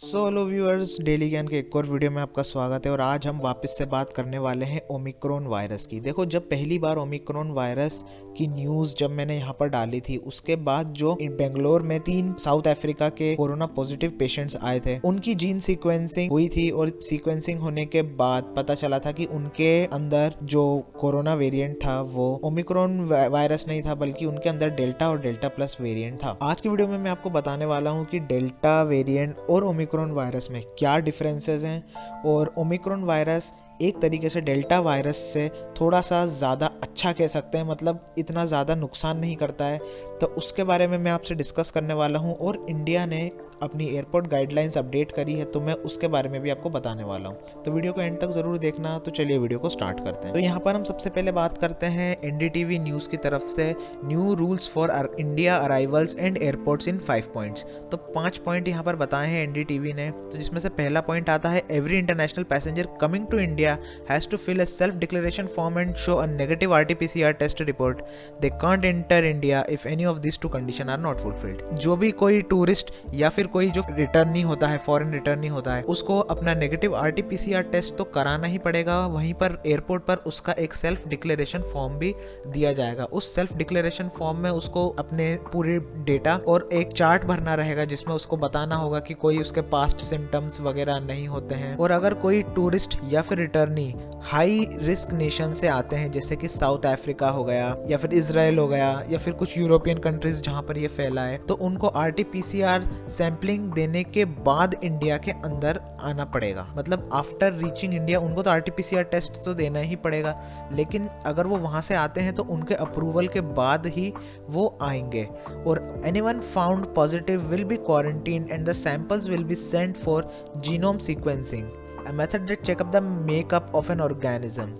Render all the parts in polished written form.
So hello viewers, daily ज्ञान के एक और वीडियो में आपका स्वागत है। और आज हम वापस से बात करने वाले हैं ओमिक्रॉन वायरस की। देखो, जब पहली बार ओमिक्रॉन वायरस की न्यूज़ जब मैंने यहाँ पर डाली थी, उसके बाद जो बेंगलोर में 3 साउथ अफ्रीका के कोरोना पॉजिटिव पेशेंट्स आए थे, उनकी जीन सीक्वेंसिंग हुई थी। और सीक्वेंसिंग होने के बाद पता चला था कि उनके अंदर जो कोरोना वेरिएंट था वो ओमिक्रॉन वायरस नहीं था, बल्कि उनके अंदर डेल्टा और डेल्टा प्लस वेरिएंट था। आज की वीडियो में मैं आपको बताने वाला हूँ कि डेल्टा वेरिएंट और ओमिक्रॉन वायरस में क्या डिफरेंसेस हैं, और ओमिक्रॉन वायरस एक तरीके से डेल्टा वायरस से थोड़ा सा ज़्यादा अच्छा कह सकते हैं, मतलब इतना ज़्यादा नुकसान नहीं करता है। तो उसके बारे में मैं आपसे डिस्कस करने वाला हूँ। और इंडिया ने अपनी एयरपोर्ट गाइडलाइंस अपडेट करी है, तो मैं उसके बारे में भी आपको बताने वाला हूँ। तो वीडियो को एंड तक ज़रूर देखना। तो चलिए वीडियो को स्टार्ट करते हैं। तो यहाँ पर हम सबसे पहले बात करते हैं एनडीटीवी न्यूज़ की तरफ से, new rules for India arrivals and airports in 5 points. तो 5 पॉइंट यहाँ पर बताए हैं एनडीटीवी ने। तो जिसमें से पहला पॉइंट आता है, every international passenger coming to India has to fill a self declaration form and show a negative RTPCR test report. They can't enter India if any of this two condition are not fulfilled. जो भी कोई tourist या फिर कोई जो return नहीं होता है, फॉरेन रिटर्न नहीं होता है, उसको अपना नेगेटिव आरटीपीसीआर टेस्ट तो कराना ही पड़ेगा। वहीं पर एयरपोर्ट पर उसका एक सेल्फ डिक्लेरेशन फॉर्म भी दिया जाएगा। उस सेल्फ डिक्लेरेशन फॉर्म में उसको अपने पूरे डेटा और एक चार्ट भरना रहेगा, जिसमें उसको बताना होगा कि कोई उसके पास्ट सिम्टम्स वगैरह नहीं होते हैं। और अगर कोई टूरिस्ट या फिर रिटर्नी हाई रिस्क नेशन से आते हैं, जैसे कि साउथ अफ्रीका हो गया या फिर इजराइल हो गया या फिर कुछ यूरोपियन कंट्रीज जहां पर ये फैला है, तो उनको आरटीपीसीआर सैंपलिंग देने के बाद इंडिया के अंदर आना पड़ेगा। मतलब आफ्टर रीचिंग इंडिया उनको तो आरटीपीसीआर टेस्ट तो देना ही पड़ेगा, लेकिन अगर वो वहां से आते हैं तो उनके अप्रूवल के बाद ही वो आएंगे। और anyone found positive will be quarantine and the samples will be sent for genome sequencing, a method that check up the makeup of an organism.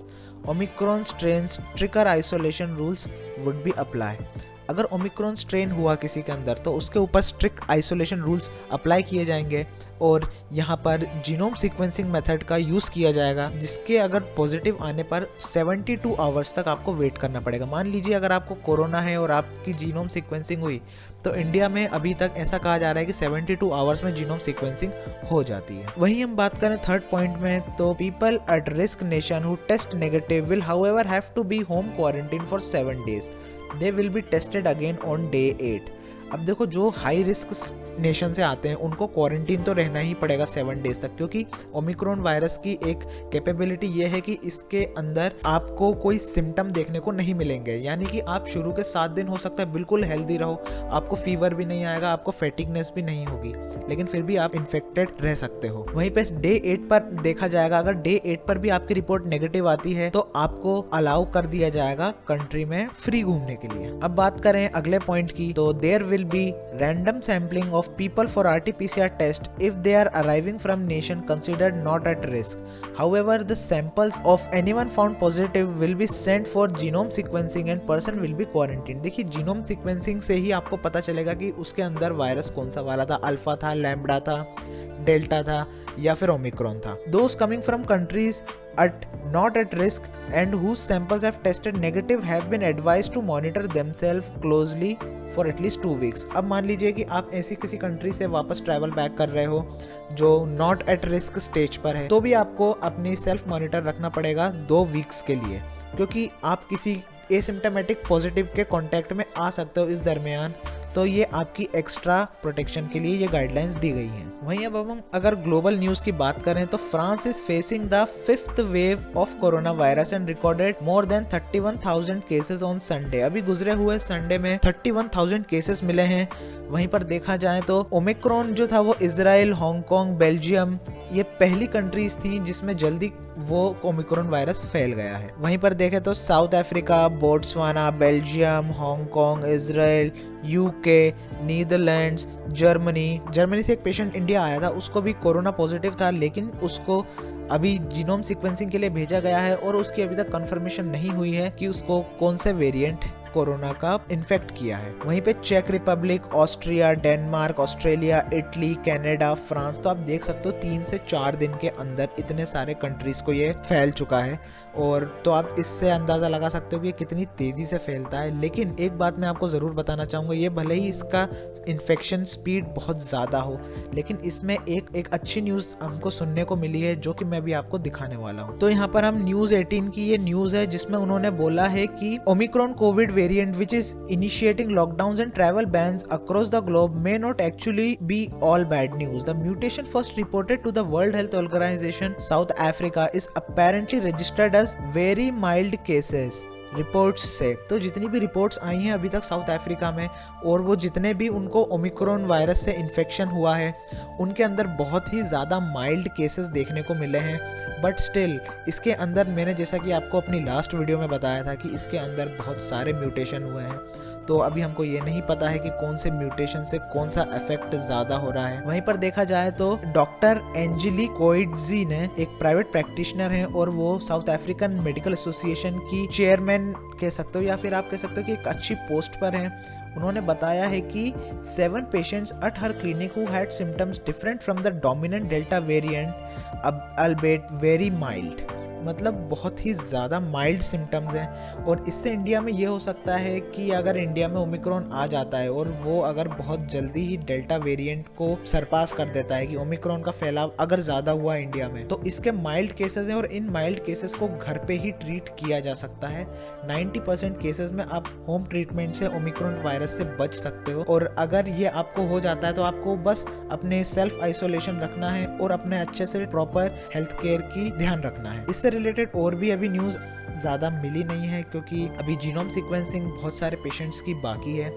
Omicron strains stricter isolation rules would be applied. अगर Omicron strain हुआ किसी के अंदर तो उसके ऊपर strict isolation rules apply किए जाएंगे, और यहाँ पर जीनोम सीक्वेंसिंग मेथड का यूज़ किया जाएगा, जिसके अगर पॉजिटिव आने पर 72 आवर्स तक आपको वेट करना पड़ेगा। मान लीजिए अगर आपको कोरोना है और आपकी जीनोम सीक्वेंसिंग हुई, तो इंडिया में अभी तक ऐसा कहा जा रहा है कि 72 आवर्स में जीनोम सीक्वेंसिंग हो जाती है। वहीं हम बात करें थर्ड पॉइंट में, तो people at risk nation who test negative will however have to be home quarantine for 7 days. They will be tested again on day 8. अब देखो, जो हाई रिस्क नेशन से आते हैं उनको क्वारंटीन तो रहना ही पड़ेगा 7 days तक, क्योंकि ओमिक्रॉन वायरस की एक कैपेबिलिटी ये है कि इसके अंदर आपको कोई सिम्टम देखने को नहीं मिलेंगे। यानी कि आप शुरू के 7 दिन हो सकता है बिल्कुल हेल्दी रहो, आपको फीवर भी नहीं आएगा, आपको फैटिगनेस भी नहीं होगी, लेकिन फिर भी आप इन्फेक्टेड रह सकते हो। वहीं पे डे 8 पर देखा जाएगा, अगर डे 8 पर भी आपकी रिपोर्ट नेगेटिव आती है तो आपको अलाउ कर दिया जाएगा कंट्री में फ्री घूमने के लिए। अब बात करें अगले पॉइंट की, तो there will be random sampling of people for RT-PCR test if they are arriving from nation considered not at risk. However, the samples of anyone found positive will be sent for genome sequencing and person will be quarantined. देखिए, genome sequencing से ही आपको पता चलेगा कि उसके अंदर virus कौन सा वाला था, अल्फा था, लैम्बडा था, डेल्टा था या फिर ओमिक्रॉन था। Those coming from countries not at risk and whose samples have tested negative have been advised to monitor themselves closely for at least 2 weeks. अब मान लीजिए कि आप ऐसी किसी कंट्री से वापस ट्रैवल बैक कर रहे हो जो नॉट एट रिस्क स्टेज पर है, तो भी आपको अपनी सेल्फ मॉनिटर रखना पड़ेगा 2 वीक्स के लिए, क्योंकि आप किसी एसिम्टोमेटिक पॉजिटिव के कांटेक्ट में आ सकते हो इस दरमियान। तो ये आपकी एक्स्ट्रा प्रोटेक्शन के लिए ये गाइडलाइंस दी गई हैं। वहीं अब हम अगर ग्लोबल न्यूज़ की बात करें, तो France is facing the 5th wave of corona virus and recorded more than 31,000 cases on Sunday. अभी गुजरे हुए संडे में 31,000 केसेस मिले हैं। वहीं पर देखा जाए तो ओमिक्रॉन जो था वो इजराइल, हांगकांग, बेल्जियम, ये पहली कंट्रीज थी जिसमें जल्दी वो ओमिक्रॉन वायरस फैल गया है। वहीं पर देखें तो south Africa, Botswana, Belgium, Hong Kong, Israel, UK, Netherlands, Germany से एक पेशेंट इंडिया आया था, उसको भी कोरोना पॉजिटिव था, लेकिन उसको अभी जीनोम सीक्वेंसिंग के लिए भेजा गया है और उसकी अभी तक कंफर्मेशन नहीं हुई है कि उसको कौन से वेरिएंट कोरोना का इन्फेक्ट किया है। वहीं पे चेक Republic, Austria, Denmark, Australia, Italy, Canada, France, तो आप देख सकते हो 3 से 4 दिन के अंदर इतने सारे कंट्रीज को ये फैल चुका है। और तो आप इससे अंदाज़ा लगा सकते हो कि कितनी तेज़ी से फैलता है। लेकिन एक बात मैं आपको ज़रूर बताना चाहूँगा, ये भले ही इसका इन्फेक्शन स्पीड बहुत ज़्यादा हो, लेकिन इसमें एक अच्छी न्यूज़ हमको सुनने को मिली है जो कि मैं भी आपको दिखाने वाला हूँ। तो यहाँ पर हम न्यूज़ 18 की ये न्यूज़ है जिसमें उन्होंने बोला है कि Omicron Covid variant which is initiating lockdowns and travel bans across the globe may not actually be all bad news. The mutation first reported to the World Health Organization South Africa is apparently registered as very mild cases reports से। तो जितनी भी reports आई हैं अभी तक south Africa में, और वो जितने भी उनको ओमिक्रॉन वायरस से इन्फेक्शन हुआ है उनके अंदर बहुत ही ज़्यादा माइल्ड केसेस देखने को मिले हैं। बट स्टिल इसके अंदर मैंने जैसा कि आपको अपनी लास्ट वीडियो में बताया था कि इसके अंदर बहुत सारे म्यूटेशन हुए हैं। तो अभी हमको ये नहीं पता है कि कौन से म्यूटेशन से कौन सा इफेक्ट ज़्यादा हो रहा है। वहीं पर देखा जाए तो डॉक्टर एंजेली कोइडजी ने एक प्राइवेट प्रैक्टिशनर हैं और वो साउथ अफ्रीकन मेडिकल एसोसिएशन की चेयरमैन कह सकते हो, या फिर आप कह सकते हो कि एक अच्छी पोस्ट पर हैं। उन्होंने बताया है कि 7 patients at her clinic who had symptoms different from the dominant delta variant albeit very mild, मतलब बहुत ही ज़्यादा माइल्ड सिम्टम्स हैं। और इससे इंडिया में ये हो सकता है कि अगर इंडिया में ओमिक्रॉन आ जाता है और वो अगर बहुत जल्दी ही डेल्टा वेरिएंट को सरपास कर देता है, कि ओमिक्रॉन का फैलाव अगर ज़्यादा हुआ इंडिया में, तो इसके माइल्ड केसेस हैं और इन माइल्ड केसेस को घर पे ही ट्रीट किया जा सकता है। 90% केसेस में आप होम ट्रीटमेंट से ओमिक्रॉन वायरस से बच सकते हो। और अगर ये आपको हो जाता है तो आपको बस अपने सेल्फ आइसोलेशन रखना है और अपने अच्छे से प्रॉपर हेल्थ केयर की ध्यान रखना है। इससे रिलेटेड और भी अभी न्यूज़ ज़्यादा मिली नहीं है क्योंकि अभी जीनोम सीक्वेंसिंग बहुत सारे पेशेंट्स की बाकी है।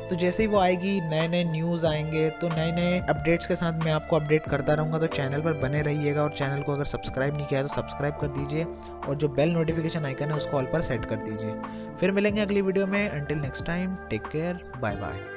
तो जैसे ही वो आएगी, नए नए न्यूज़ आएंगे, तो नए नए अपडेट्स के साथ मैं आपको अपडेट करता रहूँगा। तो चैनल पर बने रहिएगा और चैनल को अगर सब्सक्राइब नहीं किया है तो सब्सक्राइब कर दीजिए और जो बेल नोटिफिकेशन आइकन है उसको ऑल पर सेट कर दीजिए। फिर मिलेंगे अगली वीडियो में। Until next time, take care, bye bye.